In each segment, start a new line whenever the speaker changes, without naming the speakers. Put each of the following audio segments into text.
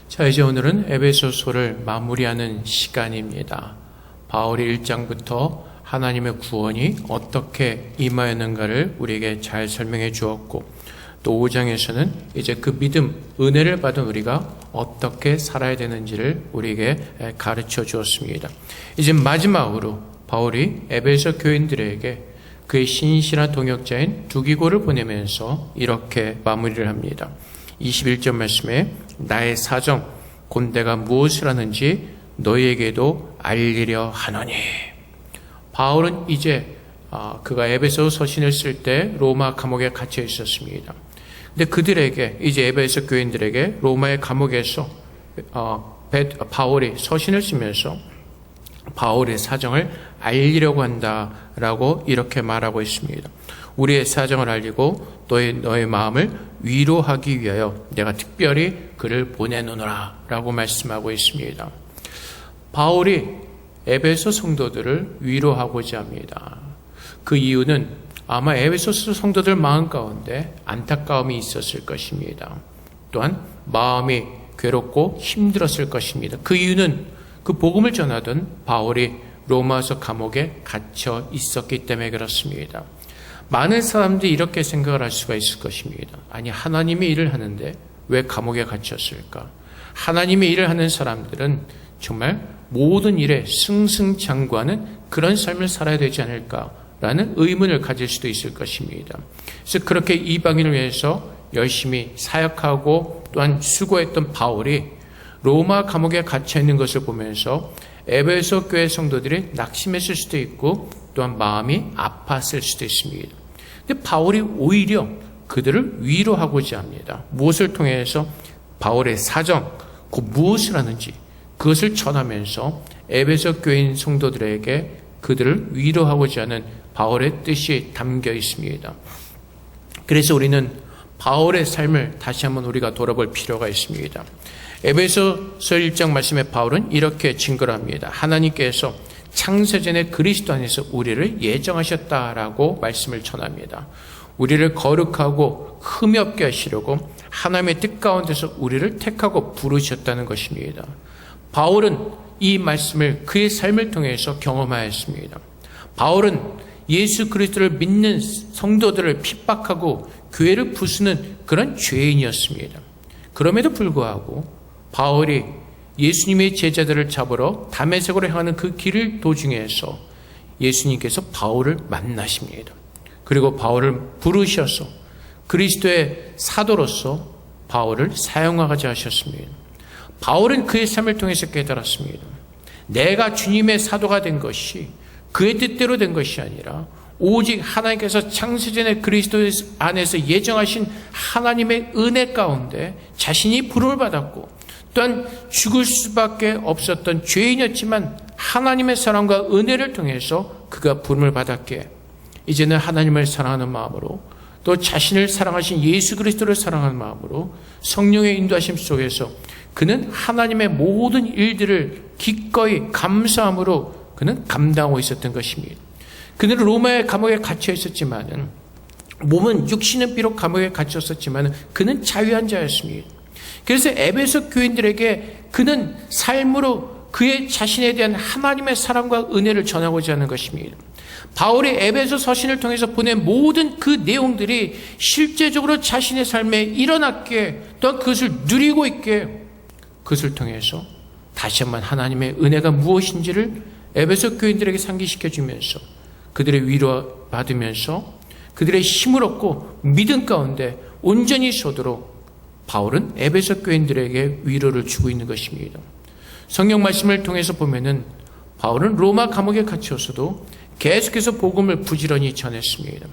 자, 이제 오늘은 에베소서를 마무리하는 시간입니다. 바울이 1장부터 하나님의 구원이 어떻게 임하였는가를 우리에게 잘 설명해 주었고, 또 5장에서는 이제 그 믿음, 은혜를 받은 우리가 어떻게 살아야 되는지를 우리에게 가르쳐 주었습니다. 이제 마지막으로 바울이 에베소 교인들에게 그의 신실한 동역자인 두기고를 보내면서 이렇게 마무리를 합니다. 21절 말씀에 나의 사정 곧 내가 무엇을 하는지 너희에게도 알리려 하노니. 바울은 이제 그가 에베소 서신을 쓸 때 로마 감옥에 갇혀 있었습니다. 근데 그들에게, 이제 에베소 교인들에게 로마의 감옥에서 바울이 서신을 쓰면서 바울의 사정을 알리려고 한다라고 이렇게 말하고 있습니다. 우리의 사정을 알리고 너의 마음을 위로하기 위하여 내가 특별히 그를 보내노노라 라고 말씀하고 있습니다. 바울이 에베소 성도들을 위로하고자 합니다. 그 이유는 아마 에베소 성도들 마음 가운데 안타까움이 있었을 것입니다. 또한 마음이 괴롭고 힘들었을 것입니다. 그 이유는 그 복음을 전하던 바울이 로마서 감옥에 갇혀 있었기 때문에 그렇습니다. 많은 사람들이 이렇게 생각을 할 수가 있을 것입니다. 아니, 하나님의 일을 하는데 왜 감옥에 갇혔을까? 하나님의 일을 하는 사람들은 정말 모든 일에 승승장구하는 그런 삶을 살아야 되지 않을까라는 의문을 가질 수도 있을 것입니다. 그래서 그렇게 이방인을 위해서 열심히 사역하고 또한 수고했던 바울이 로마 감옥에 갇혀 있는 것을 보면서 에베소 교회 성도들이 낙심했을 수도 있고 또한 마음이 아팠을 수도 있습니다. 근데 바울이 오히려 그들을 위로하고자 합니다. 무엇을 통해서? 바울의 사정, 그 무엇을 하는지 그것을 전하면서 에베소 교인 성도들에게 그들을 위로하고자 하는 바울의 뜻이 담겨 있습니다. 그래서 우리는 바울의 삶을 다시 한번 우리가 돌아볼 필요가 있습니다. 에베소서 1장 말씀에 바울은 이렇게 증거를 합니다. 하나님께서 창세전에 그리스도 안에서 우리를 예정하셨다라고 말씀을 전합니다. 우리를 거룩하고 흠이 없게 하시려고 하나님의 뜻 가운데서 우리를 택하고 부르셨다는 것입니다. 바울은 이 말씀을 그의 삶을 통해서 경험하였습니다. 바울은 예수 그리스도를 믿는 성도들을 핍박하고 교회를 부수는 그런 죄인이었습니다. 그럼에도 불구하고 바울이 예수님의 제자들을 잡으러 다메섹으로 향하는 그 길을 도중에서 예수님께서 바울을 만나십니다. 그리고 바울을 부르셔서 그리스도의 사도로서 바울을 사용하고자 하셨습니다. 바울은 그의 삶을 통해서 깨달았습니다. 내가 주님의 사도가 된 것이 그의 뜻대로 된 것이 아니라 오직 하나님께서 창세전에 그리스도 안에서 예정하신 하나님의 은혜 가운데 자신이 부름을 받았고 또한 죽을 수밖에 없었던 죄인이었지만 하나님의 사랑과 은혜를 통해서 그가 부름을 받았기에 이제는 하나님을 사랑하는 마음으로 또 자신을 사랑하신 예수 그리스도를 사랑하는 마음으로 성령의 인도하심 속에서 그는 하나님의 모든 일들을 기꺼이 감사함으로 그는 감당하고 있었던 것입니다. 그는 로마의 감옥에 갇혀 있었지만은 몸은 육신은 비록 감옥에 갇혔었지만 그는 자유한 자였습니다. 그래서 에베소 교인들에게 그는 삶으로 그의 자신에 대한 하나님의 사랑과 은혜를 전하고자 하는 것입니다. 바울이 에베소 서신을 통해서 보낸 모든 그 내용들이 실제적으로 자신의 삶에 일어났기에 또한 그것을 누리고 있게 그것을 통해서 다시 한번 하나님의 은혜가 무엇인지를 에베소 교인들에게 상기시켜 주면서 그들의 위로 받으면서 그들의 힘을 얻고 믿음 가운데 온전히 서도록 바울은 에베소 교인들에게 위로를 주고 있는 것입니다. 성경 말씀을 통해서 보면은 바울은 로마 감옥에 갇혀서도 계속해서 복음을 부지런히 전했습니다.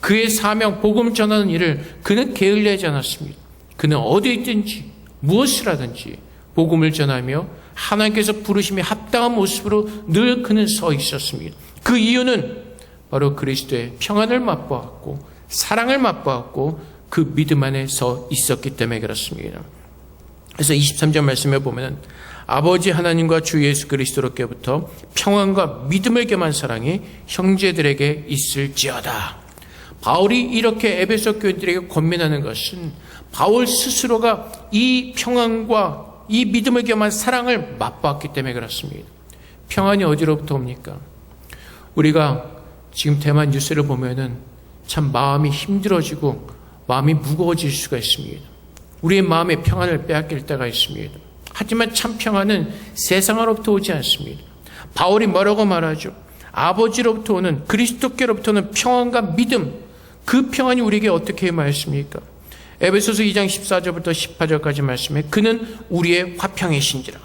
그의 사명, 복음 전하는 일을 그는 게을리하지 않았습니다. 그는 어디에 있든지 무엇을 하든지 복음을 전하며 하나님께서 부르심에 합당한 모습으로 늘 그는 서 있었습니다. 그 이유는 바로 그리스도의 평안을 맛보았고 사랑을 맛보았고 그 믿음 안에 서 있었기 때문에 그렇습니다. 그래서 23절 말씀에 보면 아버지 하나님과 주 예수 그리스도로부터 평안과 믿음을 겸한 사랑이 형제들에게 있을지어다. 바울이 이렇게 에베소 교인들에게 권면하는 것은 바울 스스로가 이 평안과 이 믿음을 겸한 사랑을 맛보았기 때문에 그렇습니다. 평안이 어디로부터 옵니까? 우리가 지금 대만 뉴스를 보면은 참 마음이 힘들어지고 마음이 무거워질 수가 있습니다. 우리의 마음의 평안을 빼앗길 때가 있습니다. 하지만 참 평안은 세상으로부터 오지 않습니다. 바울이 뭐라고 말하죠? 아버지로부터 오는, 그리스도께로부터는 평안과 믿음, 그 평안이 우리에게 어떻게 임하였습니까? 에베소서 2장 14절부터 18절까지 말씀에 그는 우리의 화평이신지라.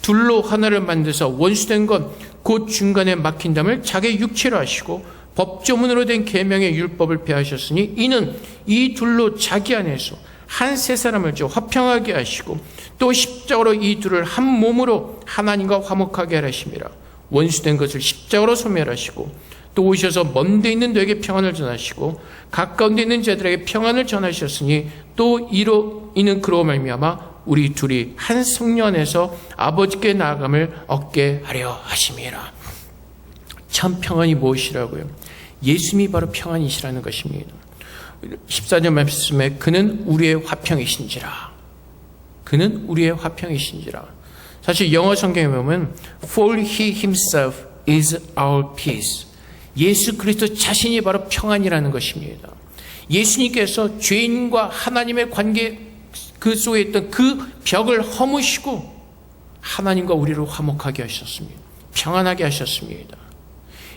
둘로 하나를 만드사 원수된 것 곧 중간에 막힌 담을 자기 육체로 하시고 법조문으로 된 계명의 율법을 폐하셨으니 이는 이 둘로 자기 안에서 한 세 사람을 저 화평하게 하시고 또 십자가로 이 둘을 한 몸으로 하나님과 화목하게 하심이라. 원수된 것을 십자가로 소멸하시고 또 오셔서 먼 데 있는 너에게 평안을 전하시고 가까운 데 있는 자들에게 평안을 전하셨으니 또 이는 그로 말미암아 우리 둘이 한 성령 안에서 아버지께 나아감을 얻게 하려 하심이라. 참 평안이 무엇이라고요? 예수님이 바로 평안이시라는 것입니다. 14절 말씀에 그는 우리의 화평이신지라. 그는 우리의 화평이신지라. 사실 영어 성경에 보면 For he himself is our peace. 예수 그리스도 자신이 바로 평안이라는 것입니다. 예수님께서 죄인과 하나님의 관계 그 속에 있던 그 벽을 허무시고 하나님과 우리를 화목하게 하셨습니다. 평안하게 하셨습니다.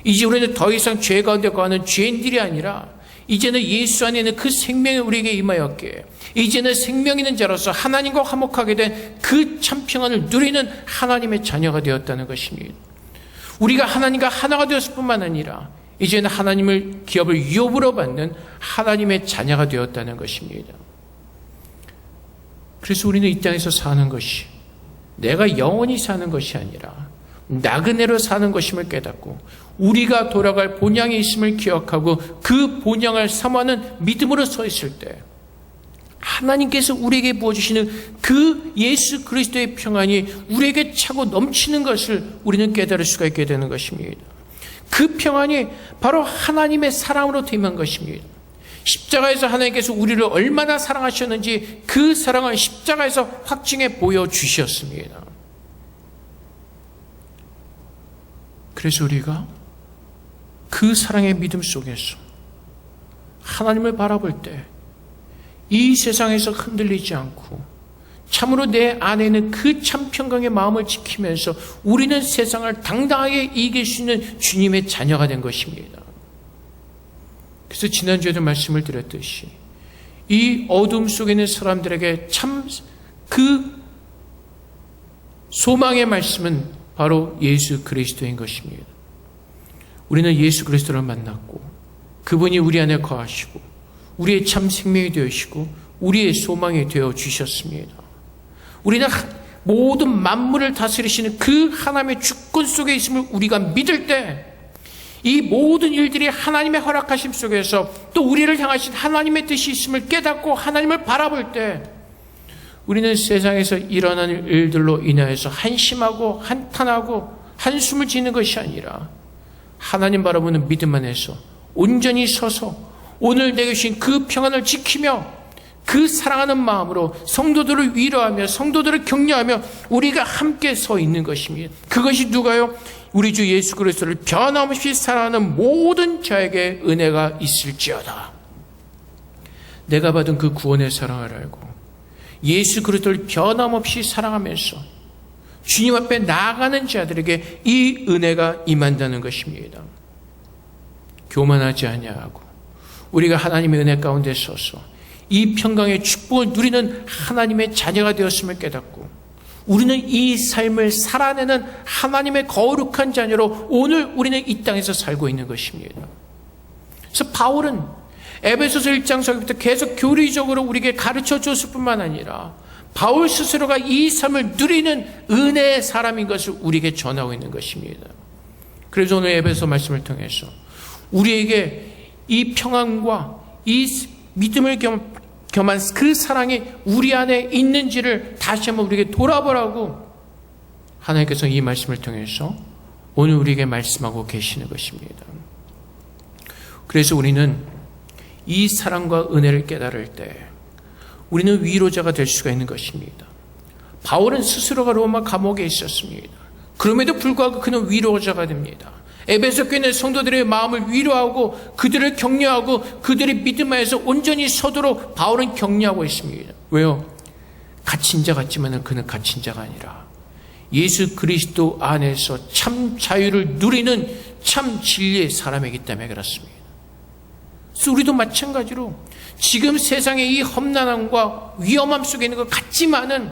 이제 우리는 더 이상 죄 가운데 거하는 죄인들이 아니라 이제는 예수 안에 있는 그 생명이 우리에게 임하였기에 이제는 생명 있는 자로서 하나님과 화목하게 된 그 참 평안을 누리는 하나님의 자녀가 되었다는 것입니다. 우리가 하나님과 하나가 되었을 뿐만 아니라 이제는 하나님을 기업을 유업으로 받는 하나님의 자녀가 되었다는 것입니다. 그래서 우리는 이 땅에서 사는 것이 내가 영원히 사는 것이 아니라 나그네로 사는 것임을 깨닫고 우리가 돌아갈 본향에 있음을 기억하고 그 본향을 사모하는 믿음으로 서 있을 때 하나님께서 우리에게 부어주시는 그 예수 그리스도의 평안이 우리에게 차고 넘치는 것을 우리는 깨달을 수가 있게 되는 것입니다. 그 평안이 바로 하나님의 사랑으로 임한 것입니다. 십자가에서 하나님께서 우리를 얼마나 사랑하셨는지 그 사랑을 십자가에서 확증해 보여주셨습니다. 그래서 우리가 그 사랑의 믿음 속에서 하나님을 바라볼 때 이 세상에서 흔들리지 않고 참으로 내 안에 있는 그 참 평강의 마음을 지키면서 우리는 세상을 당당하게 이길 수 있는 주님의 자녀가 된 것입니다. 그래서 지난주에도 말씀을 드렸듯이 이 어둠 속에 있는 사람들에게 참 그 소망의 말씀은 바로 예수 그리스도인 것입니다. 우리는 예수 그리스도를 만났고 그분이 우리 안에 거하시고 우리의 참 생명이 되시고 우리의 소망이 되어 주셨습니다. 우리는 모든 만물을 다스리시는 그 하나님의 주권 속에 있음을 우리가 믿을 때 이 모든 일들이 하나님의 허락하심 속에서 또 우리를 향하신 하나님의 뜻이 있음을 깨닫고 하나님을 바라볼 때 우리는 세상에서 일어나는 일들로 인하여서 한심하고 한탄하고 한숨을 짓는 것이 아니라 하나님 바라보는 믿음 안에서 온전히 서서 오늘 내게 주신 그 평안을 지키며 그 사랑하는 마음으로 성도들을 위로하며 성도들을 격려하며 우리가 함께 서 있는 것입니다. 그것이 누가요? 우리 주 예수 그리스도를 변함없이 사랑하는 모든 자에게 은혜가 있을지어다. 내가 받은 그 구원의 사랑을 알고 예수 그리스도를 변함없이 사랑하면서 주님 앞에 나아가는 자들에게 이 은혜가 임한다는 것입니다. 교만하지 아니하고 우리가 하나님의 은혜 가운데 서서 이 평강의 축복을 누리는 하나님의 자녀가 되었음을 깨닫고 우리는 이 삶을 살아내는 하나님의 거룩한 자녀로 오늘 우리는 이 땅에서 살고 있는 것입니다. 그래서 바울은 에베소서 1장 서기부터 계속 교리적으로 우리에게 가르쳐 줬을 뿐만 아니라 바울 스스로가 이 삶을 누리는 은혜의 사람인 것을 우리에게 전하고 있는 것입니다. 그래서 오늘 에베소 말씀을 통해서 우리에게 이 평안과 이 믿음을 겸한 그 사랑이 우리 안에 있는지를 다시 한번 우리에게 돌아보라고 하나님께서 이 말씀을 통해서 오늘 우리에게 말씀하고 계시는 것입니다. 그래서 우리는 이 사랑과 은혜를 깨달을 때 우리는 위로자가 될 수가 있는 것입니다. 바울은 스스로가 로마 감옥에 있었습니다. 그럼에도 불구하고 그는 위로자가 됩니다. 에베소 교회는 성도들의 마음을 위로하고 그들을 격려하고 그들의 믿음 안에서 온전히 서도록 바울은 격려하고 있습니다. 왜요? 갇힌 자 같지만 그는 갇힌 자가 아니라 예수 그리스도 안에서 참 자유를 누리는 참 진리의 사람이기 때문에 그렇습니다. 그래서 우리도 마찬가지로 지금 세상의 이 험난함과 위험함 속에 있는 것 같지만은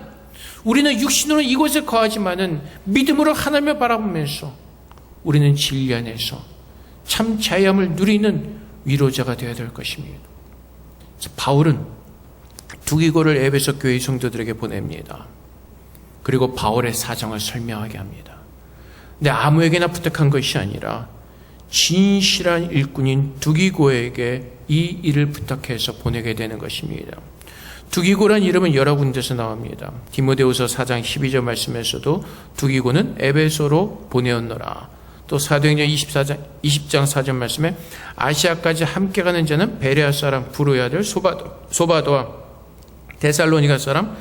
우리는 육신으로 이곳에 거하지만은 믿음으로 하나님을 바라보면서 우리는 진리 안에서 참 자유함을 누리는 위로자가 되어야 될 것입니다. 그래서 바울은 두기고를 에베소 교회 성도들에게 보냅니다. 그리고 바울의 사정을 설명하게 합니다. 근데 아무에게나 부탁한 것이 아니라 진실한 일꾼인 두기고에게 이 일을 부탁해서 보내게 되는 것입니다. 두기고란 이름은 여러 군데서 나옵니다. 디모데후서 4장 12절 말씀에서도 두기고는 에베소로 보내었노라. 또 사도행전 20장 4절 말씀에 아시아까지 함께 가는 자는 베레아 사람 부르의 아들 소바도와 데살로니가 사람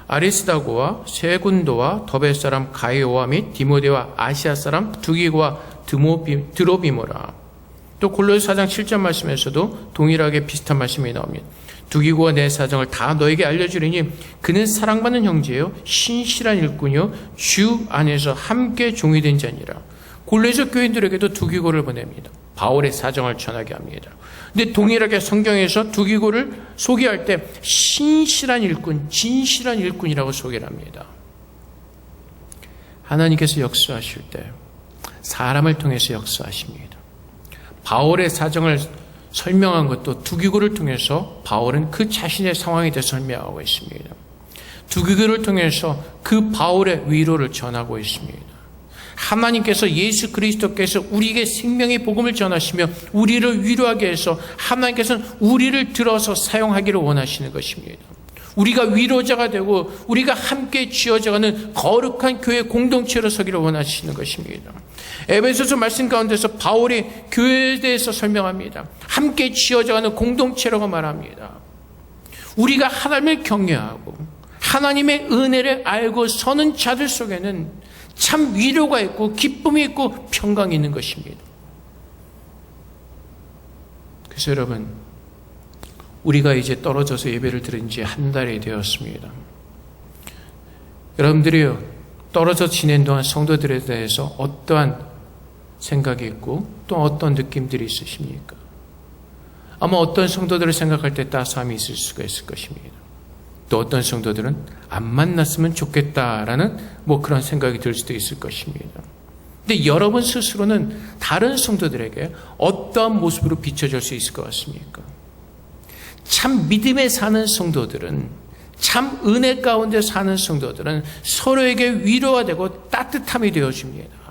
아리스다고와 세군도와 더베 사람 가이오와 및 디모데와 아시아 사람 두기고와 드로비모라. 또 골로새 4장 7절 말씀에서도 동일하게 비슷한 말씀이 나옵니다. 두기고와 내 사정을 다 너에게 알려주리니 그는 사랑받는 형제요 신실한 일꾼이요 주 안에서 함께 종이 된 자니라. 골로새 교인들에게도 두기고를 보냅니다. 바울의 사정을 전하게 합니다. 근데 동일하게 성경에서 두기고를 소개할 때 신실한 일꾼, 진실한 일꾼이라고 소개를 합니다. 하나님께서 역사하실 때 사람을 통해서 역사하십니다. 바울의 사정을 설명한 것도 두기고를 통해서 바울은 그 자신의 상황에 대해서 설명하고 있습니다. 두기고를 통해서 그 바울의 위로를 전하고 있습니다. 하나님께서 예수 그리스도께서 우리에게 생명의 복음을 전하시며 우리를 위로하게 해서 하나님께서는 우리를 들어서 사용하기를 원하시는 것입니다. 우리가 위로자가 되고 우리가 함께 쥐어져가는 거룩한 교회 공동체로 서기를 원하시는 것입니다. 에베소서 말씀 가운데서 바울이 교회에 대해서 설명합니다. 함께 쥐어져가는 공동체라고 말합니다. 우리가 하나님을 경외하고 하나님의 은혜를 알고 서는 자들 속에는 참 위로가 있고 기쁨이 있고 평강이 있는 것입니다. 그래서 여러분, 우리가 이제 떨어져서 예배를 드린 지 한 달이 되었습니다. 여러분들이 떨어져 지낸 동안 성도들에 대해서 어떠한 생각이 있고 또 어떤 느낌들이 있으십니까? 아마 어떤 성도들을 생각할 때 따스함이 있을 수가 있을 것입니다. 또 어떤 성도들은 안 만났으면 좋겠다라는 그런 생각이 들 수도 있을 것입니다. 근데 여러분 스스로는 다른 성도들에게 어떠한 모습으로 비춰질 수 있을 것 같습니까? 참 믿음에 사는 성도들은, 참 은혜 가운데 사는 성도들은 서로에게 위로가 되고 따뜻함이 되어줍니다.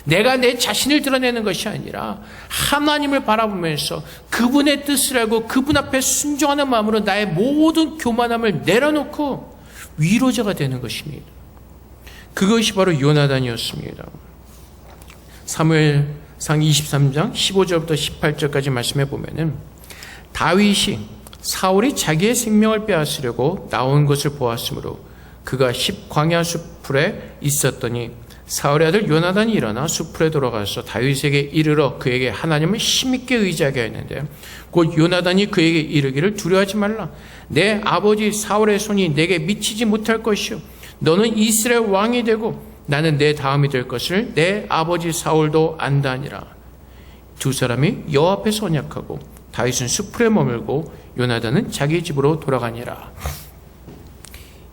내가 내 자신을 드러내는 것이 아니라 하나님을 바라보면서 그분의 뜻을 알고 그분 앞에 순종하는 마음으로 나의 모든 교만함을 내려놓고 위로자가 되는 것입니다. 그것이 바로 요나단이었습니다. 사무엘상 23장 15절부터 18절까지 말씀해 보면은 다윗이 사울이 자기의 생명을 빼앗으려고 나온 것을 보았으므로 그가 광야 숲풀에 있었더니 사울의 아들 요나단이 일어나 숲풀에 돌아가서 다윗에게 이르러 그에게 하나님을 힘있게 의지하게 했는데 곧 요나단이 그에게 이르기를 두려워하지 말라. 내 아버지 사울의 손이 내게 미치지 못할 것이요 너는 이스라엘 왕이 되고 나는 내 다음이 될 것을 내 아버지 사울도 안다니라. 두 사람이 여호와 앞에서 언약하고 다윗은 숲풀에 머물고 요나단은 자기 집으로 돌아가니라.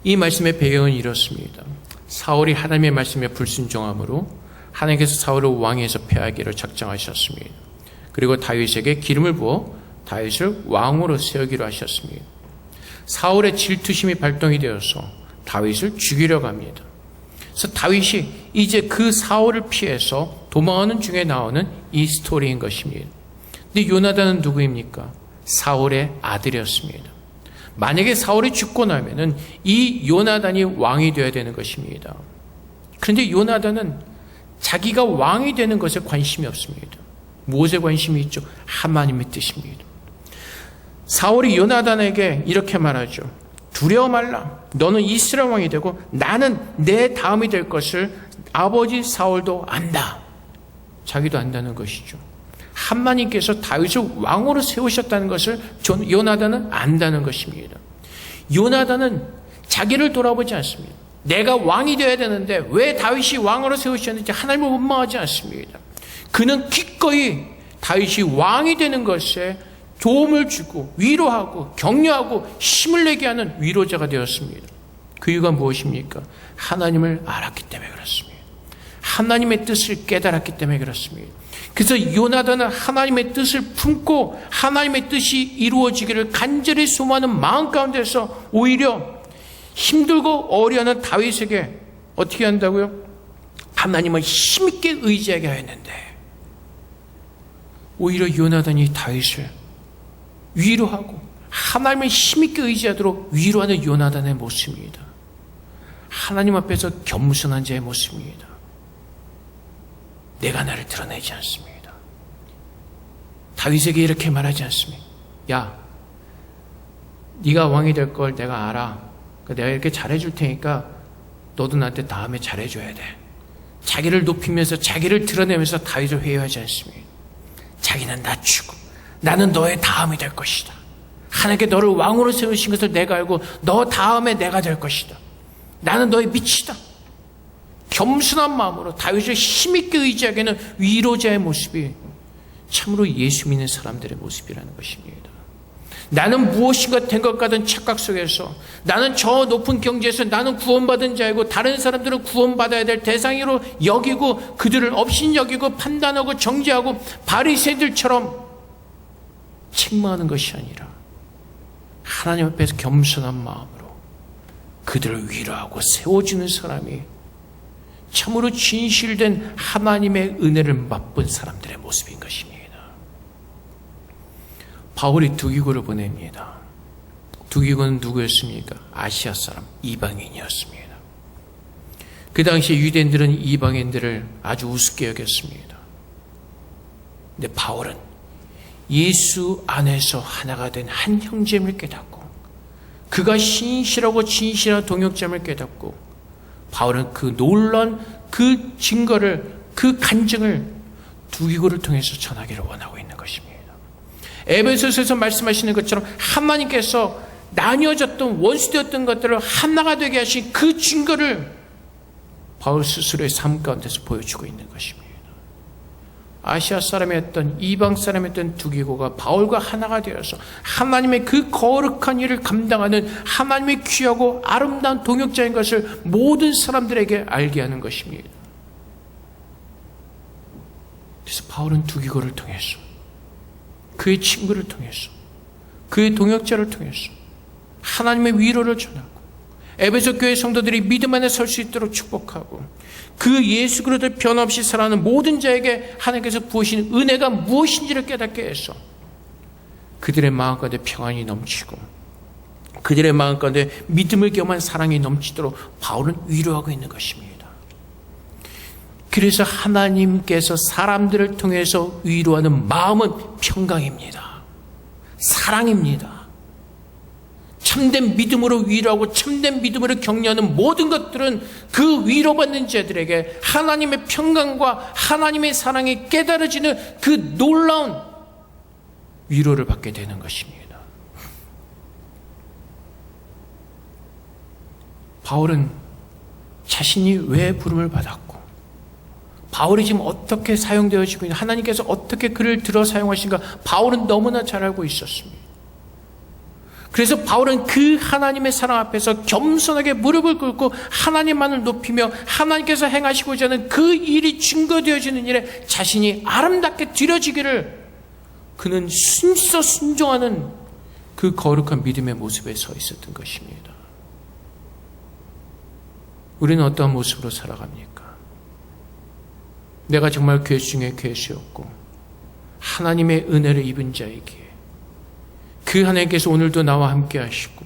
이 말씀의 배경은 이렇습니다. 사울이 하나님의 말씀에 불순종함으로 하나님께서 사울을 왕위에서 폐하기를 작정하셨습니다. 그리고 다윗에게 기름을 부어 다윗을 왕으로 세우기로 하셨습니다. 사울의 질투심이 발동이 되어서 다윗을 죽이려고 합니다. 그래서 다윗이 이제 그 사울을 피해서 도망하는 중에 나오는 이 스토리인 것입니다. 근데 요나단은 누구입니까? 사울의 아들이었습니다. 만약에 사울이 죽고 나면은 이 요나단이 왕이 되어야 되는 것입니다. 그런데 요나단은 자기가 왕이 되는 것에 관심이 없습니다. 무엇에 관심이 있죠? 하나님의 뜻입니다. 사울이 요나단에게 이렇게 말하죠. 두려워 말라. 너는 이스라엘 왕이 되고 나는 내 다음이 될 것을 아버지 사울도 안다. 자기도 안다는 것이죠. 하나님께서 다윗을 왕으로 세우셨다는 것을 요나단은 안다는 것입니다. 요나단은 자기를 돌아보지 않습니다. 내가 왕이 되어야 되는데 왜 다윗이 왕으로 세우셨는지 하나님을 원망하지 않습니다. 그는 기꺼이 다윗이 왕이 되는 것에 도움을 주고 위로하고 격려하고 힘을 내게 하는 위로자가 되었습니다. 그 이유가 무엇입니까? 하나님을 알았기 때문에 그렇습니다. 하나님의 뜻을 깨달았기 때문에 그렇습니다. 그래서 요나단은 하나님의 뜻을 품고 하나님의 뜻이 이루어지기를 간절히 소망하는 마음 가운데서 오히려 힘들고 어려워하는 다윗에게 어떻게 한다고요? 하나님을 힘있게 의지하게 하였는데 오히려 요나단이 다윗을 위로하고 하나님을 힘있게 의지하도록 위로하는 요나단의 모습입니다. 하나님 앞에서 겸손한 자의 모습입니다. 내가 나를 드러내지 않습니다. 다윗에게 이렇게 말하지 않습니다. 야, 네가 왕이 될 걸 내가 알아. 내가 이렇게 잘해줄 테니까 너도 나한테 다음에 잘해줘야 돼. 자기를 높이면서 자기를 드러내면서 다윗을 회유하지 않습니다. 자기는 낮추고 나는 너의 다음이 될 것이다. 하나님께 너를 왕으로 세우신 것을 내가 알고 너 다음에 내가 될 것이다. 나는 너의 빛이다. 겸손한 마음으로 다윗을 힘있게 의지하게 하는 위로자의 모습이 참으로 예수 믿는 사람들의 모습이라는 것입니다. 나는 무엇인가 된 것 같은 착각 속에서 나는 저 높은 경지에서 나는 구원받은 자이고 다른 사람들은 구원받아야 될 대상으로 여기고 그들을 업신여기고 판단하고 정죄하고 바리새인들처럼 책망하는 것이 아니라 하나님 앞에서 겸손한 마음으로 그들을 위로하고 세워주는 사람이 참으로 진실된 하나님의 은혜를 맛본 사람들의 모습인 것입니다. 바울이 두기고를 보냅니다. 두기고는 누구였습니까? 아시아 사람, 이방인이었습니다. 그 당시에 유대인들은 이방인들을 아주 우습게 여겼습니다. 근데 바울은 예수 안에서 하나가 된 한 형제임을 깨닫고 그가 신실하고 진실한 동역자임을 깨닫고 바울은 그 놀라운 그 증거를 그 간증을 두기고를 통해서 전하기를 원하고 있는 것입니다. 에베소서에서 말씀하시는 것처럼 하나님께서 나뉘어졌던 원수되었던 것들을 하나가 되게 하신 그 증거를 바울 스스로의 삶 가운데서 보여주고 있는 것입니다. 아시아 사람이었던 이방 사람이었던 두기고가 바울과 하나가 되어서 하나님의 그 거룩한 일을 감당하는 하나님의 귀하고 아름다운 동역자인 것을 모든 사람들에게 알게 하는 것입니다. 그래서 바울은 두기고를 통해서 그의 친구를 통해서 그의 동역자를 통해서 하나님의 위로를 전하고 에베소 교회 성도들이 믿음 안에 설 수 있도록 축복하고 그 예수 그리스도를 변함없이 살아가는 모든 자에게 하나님께서 부으신 은혜가 무엇인지를 깨닫게 해서 그들의 마음 가운데 평안이 넘치고 그들의 마음 가운데 믿음을 겸한 사랑이 넘치도록 바울은 위로하고 있는 것입니다. 그래서 하나님께서 사람들을 통해서 위로하는 마음은 평강입니다. 사랑입니다. 참된 믿음으로 위로하고 참된 믿음으로 격려하는 모든 것들은 그 위로받는 자들에게 하나님의 평강과 하나님의 사랑이 깨달아지는 그 놀라운 위로를 받게 되는 것입니다. 바울은 자신이 왜 부름을 받았고 바울이 지금 어떻게 사용되어지고 있는 하나님께서 어떻게 그를 들어 사용하신가 바울은 너무나 잘 알고 있었습니다. 그래서 바울은 그 하나님의 사랑 앞에서 겸손하게 무릎을 꿇고 하나님만을 높이며 하나님께서 행하시고자 하는 그 일이 증거되어지는 일에 자신이 아름답게 드려지기를 그는 순종하는 그 거룩한 믿음의 모습에 서 있었던 것입니다. 우리는 어떠한 모습으로 살아갑니까? 내가 정말 괴수 중에 괴수였고 하나님의 은혜를 입은 자이기에 그 하나님께서 오늘도 나와 함께 하시고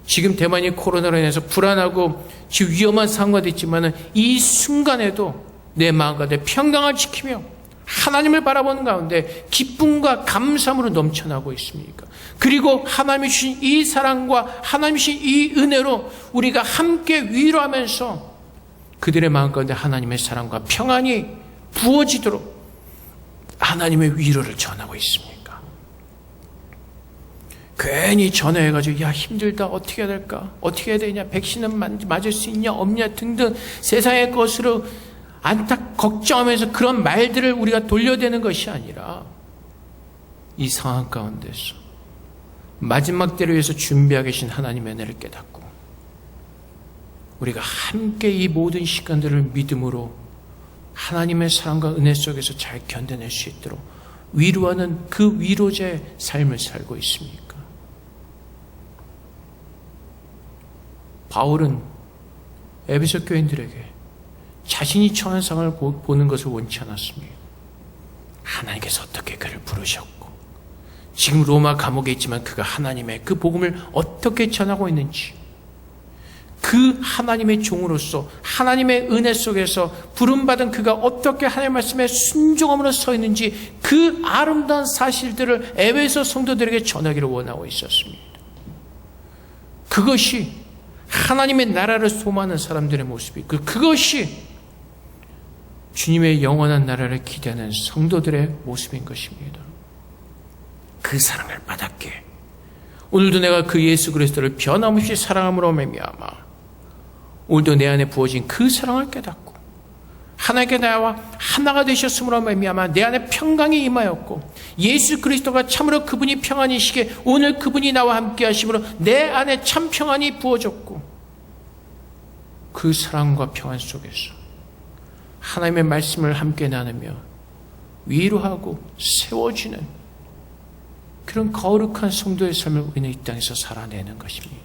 지금 대만이 코로나로 인해서 불안하고 지금 위험한 상황이 있지만 이 순간에도 내 마음과 내 평강을 지키며 하나님을 바라보는 가운데 기쁨과 감사함으로 넘쳐나고 있습니까? 그리고 하나님이 주신 이 사랑과 하나님이 주신 이 은혜로 우리가 함께 위로하면서 그들의 마음 가운데 하나님의 사랑과 평안이 부어지도록 하나님의 위로를 전하고 있습니까? 괜히 전화해가지고 야 힘들다 어떻게 해야 될까? 어떻게 해야 되냐? 백신은 맞을 수 있냐 없냐 등등 세상의 것으로 걱정하면서 그런 말들을 우리가 돌려대는 것이 아니라 이 상황 가운데서 마지막 때를 위해서 준비하고 계신 하나님의 은혜를 깨닫고 우리가 함께 이 모든 시간들을 믿음으로 하나님의 사랑과 은혜 속에서 잘 견뎌낼 수 있도록 위로하는 그 위로자의 삶을 살고 있습니까? 바울은 에베소 교인들에게 자신이 처한 상황을 보는 것을 원치 않았습니다. 하나님께서 어떻게 그를 부르셨고 지금 로마 감옥에 있지만 그가 하나님의 그 복음을 어떻게 전하고 있는지 그 하나님의 종으로서 하나님의 은혜 속에서 부름받은 그가 어떻게 하나님의 말씀에 순종함으로 서 있는지 그 아름다운 사실들을 에베소 성도들에게 전하기를 원하고 있었습니다. 그것이 하나님의 나라를 소망하는 사람들의 모습이 그것이 주님의 영원한 나라를 기대하는 성도들의 모습인 것입니다. 그 사랑을 받았기에 오늘도 내가 그 예수 그리스도를 변함없이 사랑함으로 말미암아 오늘도 내 안에 부어진 그 사랑을 깨닫고 하나님께 나와 하나가 되셨음으로 말미암아 내 안에 평강이 임하였고 예수 그리스도가 참으로 그분이 평안이시기에 오늘 그분이 나와 함께 하심으로 내 안에 참 평안이 부어졌고 그 사랑과 평안 속에서 하나님의 말씀을 함께 나누며 위로하고 세워지는 그런 거룩한 성도의 삶을 우리는 이 땅에서 살아내는 것입니다.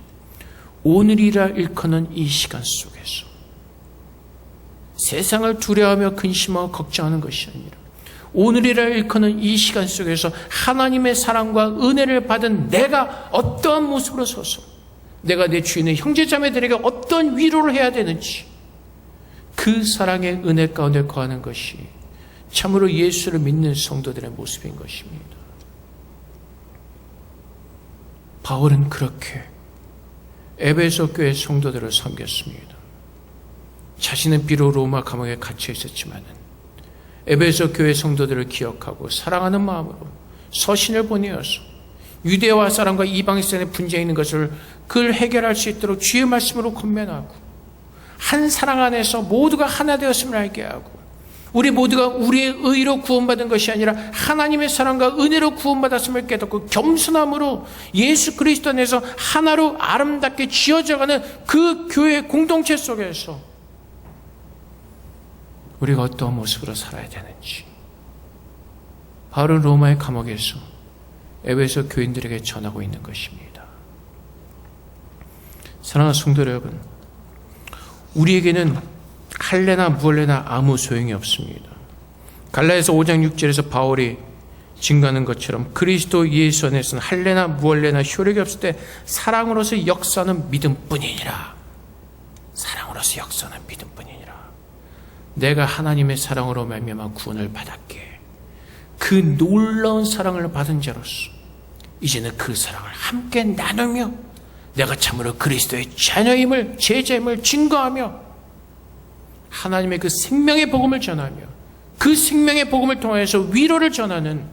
오늘이라 일컫는 이 시간 속에서 세상을 두려워하며 근심하고 걱정하는 것이 아니라 오늘이라 일컫는 이 시간 속에서 하나님의 사랑과 은혜를 받은 내가 어떠한 모습으로 서서 내가 내 주인의 형제자매들에게 어떤 위로를 해야 되는지 그 사랑의 은혜 가운데 거하는 것이 참으로 예수를 믿는 성도들의 모습인 것입니다. 바울은 그렇게 에베소 교회 성도들을 섬겼습니다. 자신은 비록 로마 감옥에 갇혀 있었지만 에베소 교회 성도들을 기억하고 사랑하는 마음으로 서신을 보내어서 유대와 사람과 이방 사람의 분쟁이 있는 것을 그걸 해결할 수 있도록 주의 말씀으로 권면하고 한 사랑 안에서 모두가 하나 되었음을 알게 하고 우리 모두가 우리의 의로 구원받은 것이 아니라 하나님의 사랑과 은혜로 구원받았음을 깨닫고 겸손함으로 예수 그리스도 안에서 하나로 아름답게 지어져가는 그 교회 공동체 속에서 우리가 어떤 모습으로 살아야 되는지 바로 로마의 감옥에서 에베소 교인들에게 전하고 있는 것입니다. 사랑하는 성도 여러분, 우리에게는 할례나 무할례나 아무 소용이 없습니다. 갈라디아서 5장 6절에서 바울이 증거하는 것처럼 그리스도 예수 안에서는 할례나 무할례나 효력이 없을 때 사랑으로서 역사하는 믿음뿐이니라. 사랑으로서 역사하는 믿음뿐이니라. 내가 하나님의 사랑으로 말미암아 구원을 받았기에 그 놀라운 사랑을 받은 자로서 이제는 그 사랑을 함께 나누며 내가 참으로 그리스도의 자녀임을 제자임을 증거하며 하나님의 그 생명의 복음을 전하며 그 생명의 복음을 통해서 위로를 전하는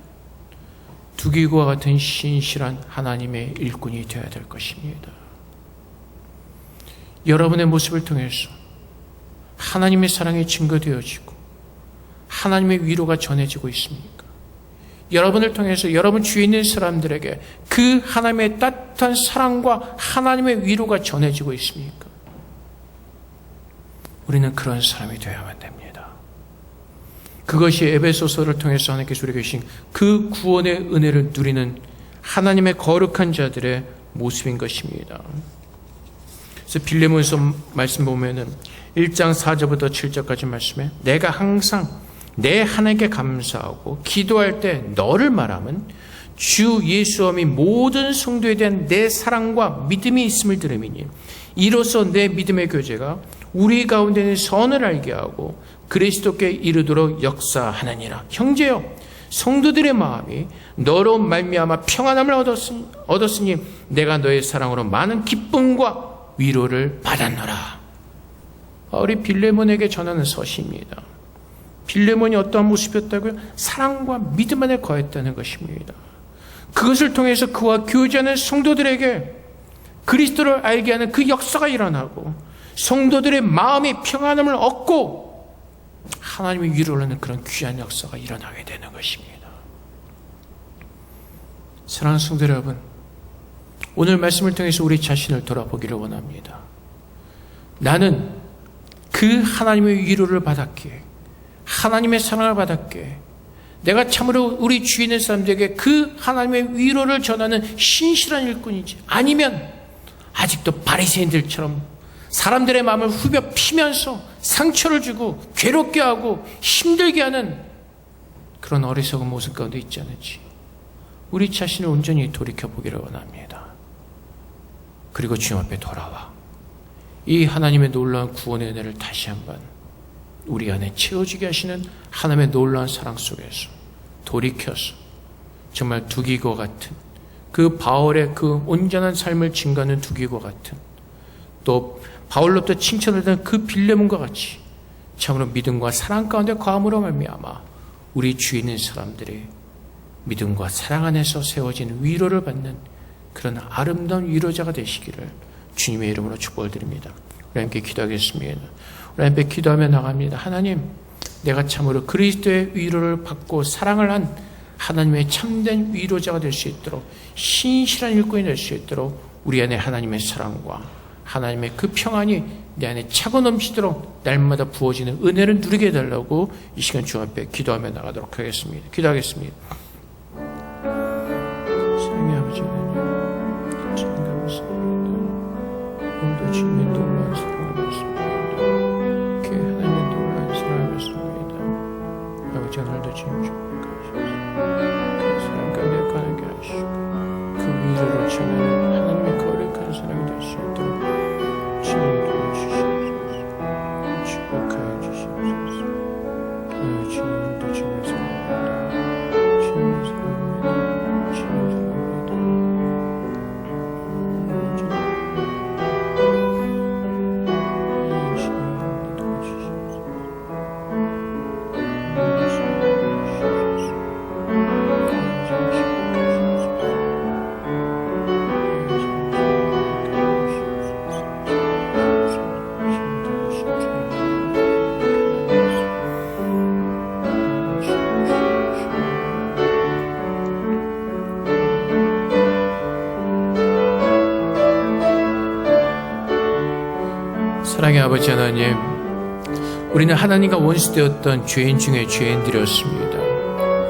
두기과 같은 신실한 하나님의 일꾼이 되어야 될 것입니다. 여러분의 모습을 통해서 하나님의 사랑이 증거되어지고 하나님의 위로가 전해지고 있습니까? 여러분을 통해서 여러분 주위에 있는 사람들에게 그 하나님의 따뜻한 사랑과 하나님의 위로가 전해지고 있습니까? 우리는 그런 사람이 되어야만 됩니다. 그것이 에베소서를 통해서 하나님께서 우리에게 주신 그 구원의 은혜를 누리는 하나님의 거룩한 자들의 모습인 것입니다. 그래서 빌레몬서 말씀 보면은 1장 4절부터 7절까지 말씀에 내가 항상 내 하나님께 감사하고 기도할 때 너를 말하면 주 예수와 및 모든 성도에 대한 내 사랑과 믿음이 있음을 들음이니 이로써 내 믿음의 교제가 우리 가운데는 선을 알게 하고 그리스도께 이르도록 역사하느니라. 형제여, 성도들의 마음이 너로 말미암아 평안함을 얻었으니 내가 너의 사랑으로 많은 기쁨과 위로를 받았노라. 바울이 빌레몬에게 전하는 서시입니다. 빌레몬이 어떠한 모습이었다고요? 사랑과 믿음 안에 거했다는 것입니다. 그것을 통해서 그와 교제하는 성도들에게 그리스도를 알게 하는 그 역사가 일어나고 성도들의 마음이 평안함을 얻고 하나님의 위로를 하는 그런 귀한 역사가 일어나게 되는 것입니다. 사랑하는 성도 여러분, 오늘 말씀을 통해서 우리 자신을 돌아보기를 원합니다. 나는 그 하나님의 위로를 받았기에, 하나님의 사랑을 받았기에 내가 참으로 우리 주위에 있는 사람들에게 그 하나님의 위로를 전하는 신실한 일꾼이지, 아니면 아직도 바리새인들처럼 사람들의 마음을 후벼 피면서 상처를 주고 괴롭게 하고 힘들게 하는 그런 어리석은 모습 가운데 있지 않은지 우리 자신을 온전히 돌이켜보기를 원합니다. 그리고 주님 앞에 돌아와 이 하나님의 놀라운 구원의 은혜를 다시 한번 우리 안에 채워지게 하시는 하나님의 놀라운 사랑 속에서 돌이켜서 정말 두기과 같은 그 바울의 그 온전한 삶을 증거하는 두기과 같은, 또 바울로부터 칭찬받은 그 빌레몬과 같이 참으로 믿음과 사랑 가운데 거함으로 말미암아 우리 주위에 있는 사람들이 믿음과 사랑 안에서 세워진 위로를 받는 그런 아름다운 위로자가 되시기를 주님의 이름으로 축복을 드립니다. 우리 함께 기도하겠습니다. 우리 함께 기도하며 나갑니다. 하나님, 내가 참으로 그리스도의 위로를 받고 사랑을 한 하나님의 참된 위로자가 될 수 있도록, 신실한 일꾼이 될 수 있도록 우리 안에 하나님의 사랑과 하나님의 그 평안이 내 안에 차고 넘치도록 날마다 부어지는 은혜를 누리게 해달라고 이 시간 주 앞에 기도하며 나가도록 하겠습니다. 기도하겠습니다. 사랑의 아버지 하나님, 주님 감사합니다. 오늘도 주님의 놀라운 사랑을 받습니다. 그 하나님의 놀라운 사랑을 받습니다. 아버지, 오늘도 주님 축복하시옵소서. 그 사랑 가운데 가게 하시고 그 위로를 전하는 하나님의 거룩한 사랑이 될 수 있도록 주님 도와주시옵소서. 축복하여 주시옵소서. 주님도 주님을 사랑합니다. 주님을 사랑합니다. 주님을 사랑합니다. 주님도 도와주시옵소서. 사랑의 아버지 하나님, 우리는 하나님과 원수되었던 죄인 중에 죄인들이었습니다.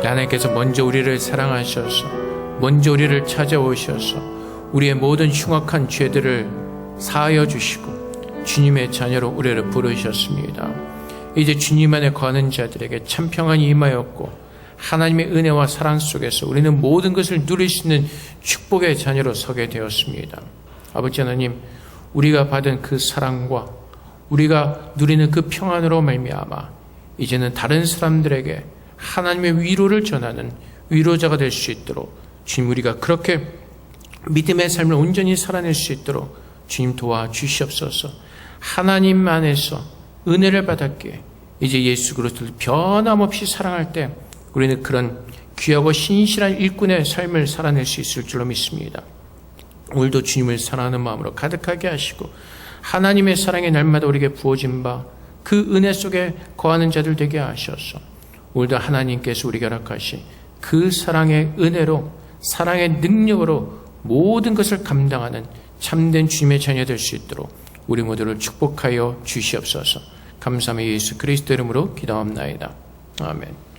하나님께서 먼저 우리를 사랑하셔서, 먼저 우리를 찾아오셔서 우리의 모든 흉악한 죄들을 사하여 주시고 주님의 자녀로 우리를 부르셨습니다. 이제 주님 안에 거하는 자들에게 참 평안이 임하였고 하나님의 은혜와 사랑 속에서 우리는 모든 것을 누릴 수 있는 축복의 자녀로 서게 되었습니다. 아버지 하나님, 우리가 받은 그 사랑과 우리가 누리는 그 평안으로 말미암아 이제는 다른 사람들에게 하나님의 위로를 전하는 위로자가 될 수 있도록 주님, 우리가 그렇게 믿음의 삶을 온전히 살아낼 수 있도록 주님 도와주시옵소서. 하나님 안에서 은혜를 받았기에 이제 예수 그리스도를 변함없이 사랑할 때 우리는 그런 귀하고 신실한 일꾼의 삶을 살아낼 수 있을 줄로 믿습니다. 오늘도 주님을 사랑하는 마음으로 가득하게 하시고 하나님의 사랑이 날마다 우리에게 부어진 바 그 은혜 속에 거하는 자들 되게 하셔서 오늘도 하나님께서 우리에게 허락하신 그 사랑의 은혜로, 사랑의 능력으로 모든 것을 감당하는 참된 주님의 자녀 될 수 있도록 우리 모두를 축복하여 주시옵소서. 감사하며 예수 그리스도 이름으로 기도합나이다. 아멘.